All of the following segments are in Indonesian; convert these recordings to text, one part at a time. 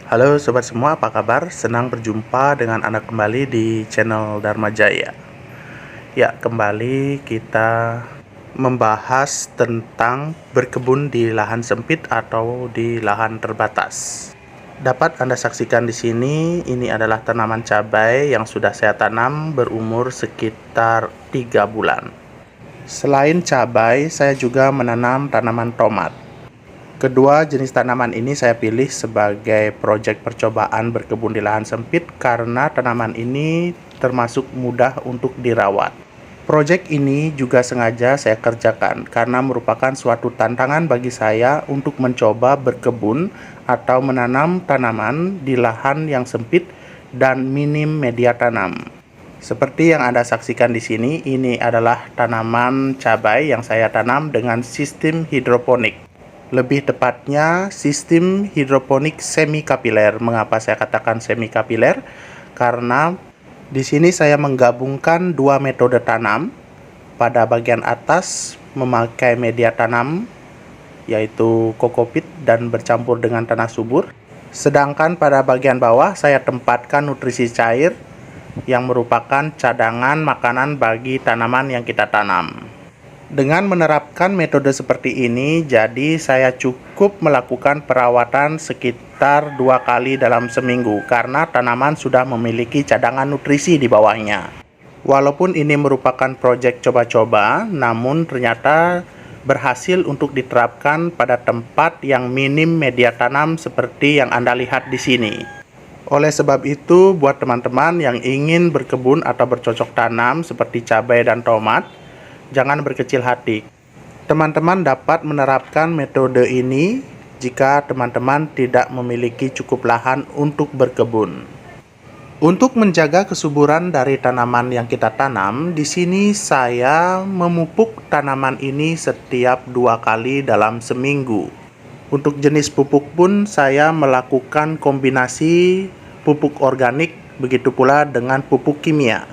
Halo sobat semua, apa kabar? Senang berjumpa dengan Anda kembali di channel Dharma Jaya. Ya, kembali kita membahas tentang berkebun di lahan sempit atau di lahan terbatas. Dapat Anda saksikan di sini, ini adalah tanaman cabai yang sudah saya tanam berumur sekitar 3 bulan. Selain cabai, saya juga menanam tanaman tomat. Kedua jenis tanaman ini saya pilih sebagai proyek percobaan berkebun di lahan sempit karena tanaman ini termasuk mudah untuk dirawat. Proyek ini juga sengaja saya kerjakan karena merupakan suatu tantangan bagi saya untuk mencoba berkebun atau menanam tanaman di lahan yang sempit dan minim media tanam. Seperti yang Anda saksikan di sini, ini adalah tanaman cabai yang saya tanam dengan sistem hidroponik. Lebih tepatnya sistem hidroponik semi kapiler. Mengapa saya katakan semi kapiler? Karena di sini saya menggabungkan dua metode tanam. Pada bagian atas memakai media tanam yaitu kokopit dan bercampur dengan tanah subur. Sedangkan pada bagian bawah saya tempatkan nutrisi cair yang merupakan cadangan makanan bagi tanaman yang kita tanam. Dengan menerapkan metode seperti ini, jadi saya cukup melakukan perawatan sekitar 2 kali dalam seminggu karena tanaman sudah memiliki cadangan nutrisi di bawahnya. Walaupun ini merupakan proyek coba-coba, namun ternyata berhasil untuk diterapkan pada tempat yang minim media tanam seperti yang Anda lihat di sini. Oleh sebab itu, buat teman-teman yang ingin berkebun atau bercocok tanam seperti cabai dan tomat, jangan berkecil hati. Teman-teman dapat menerapkan metode ini jika teman-teman tidak memiliki cukup lahan untuk berkebun. Untuk menjaga kesuburan dari tanaman yang kita tanam, di sini saya memupuk tanaman ini setiap 2 kali dalam seminggu. Untuk jenis pupuk pun saya melakukan kombinasi pupuk organik, begitu pula dengan pupuk kimia.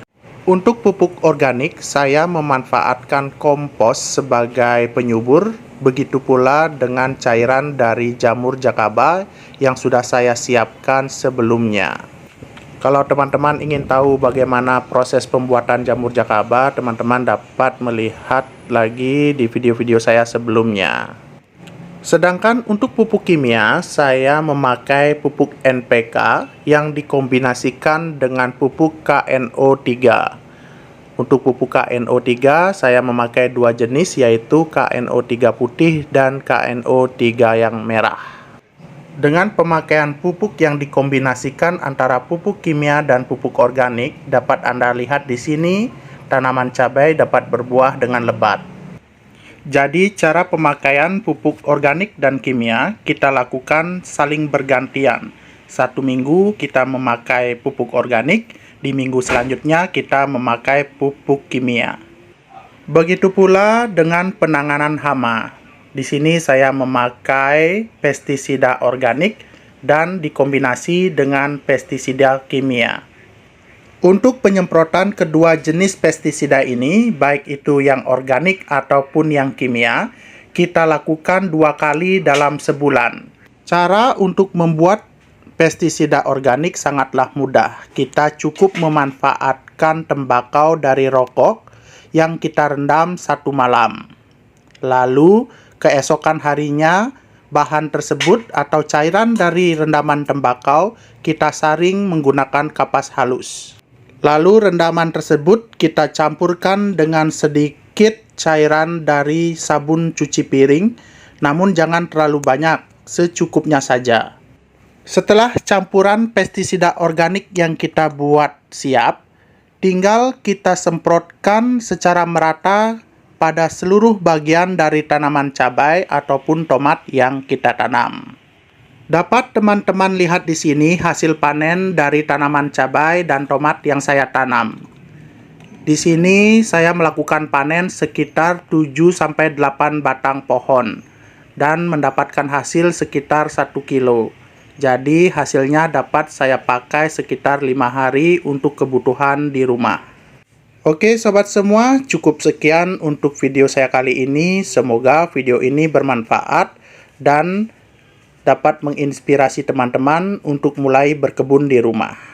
Untuk pupuk organik, saya memanfaatkan kompos sebagai penyubur, begitu pula dengan cairan dari jamur jakaba yang sudah saya siapkan sebelumnya. Kalau teman-teman ingin tahu bagaimana proses pembuatan jamur jakaba, teman-teman dapat melihat lagi di video-video saya sebelumnya. Sedangkan untuk pupuk kimia, saya memakai pupuk NPK yang dikombinasikan dengan pupuk KNO3. Untuk pupuk KNO3, saya memakai 2 jenis yaitu KNO3 putih dan KNO3 yang merah. Dengan pemakaian pupuk yang dikombinasikan antara pupuk kimia dan pupuk organik, dapat Anda lihat di sini, tanaman cabai dapat berbuah dengan lebat. Jadi cara pemakaian pupuk organik dan kimia kita lakukan saling bergantian. 1 minggu kita memakai pupuk organik, di minggu selanjutnya kita memakai pupuk kimia. Begitu pula dengan penanganan hama. Di sini saya memakai pestisida organik dan dikombinasi dengan pestisida kimia. Untuk penyemprotan kedua jenis pestisida ini, baik itu yang organik ataupun yang kimia, kita lakukan 2 kali dalam sebulan. Cara untuk membuat pestisida organik sangatlah mudah. Kita cukup memanfaatkan tembakau dari rokok yang kita rendam 1 malam. Lalu, keesokan harinya, bahan tersebut atau cairan dari rendaman tembakau kita saring menggunakan kapas halus. Lalu rendaman tersebut kita campurkan dengan sedikit cairan dari sabun cuci piring, namun jangan terlalu banyak, secukupnya saja. Setelah campuran pestisida organik yang kita buat siap, tinggal kita semprotkan secara merata pada seluruh bagian dari tanaman cabai ataupun tomat yang kita tanam. Dapat teman-teman lihat di sini hasil panen dari tanaman cabai dan tomat yang saya tanam. Di sini saya melakukan panen sekitar 7-8 batang pohon dan mendapatkan hasil sekitar 1 kilo. Jadi hasilnya dapat saya pakai sekitar 5 hari untuk kebutuhan di rumah. Oke sobat semua, cukup sekian untuk video saya kali ini. Semoga video ini bermanfaat dan dapat menginspirasi teman-teman untuk mulai berkebun di rumah.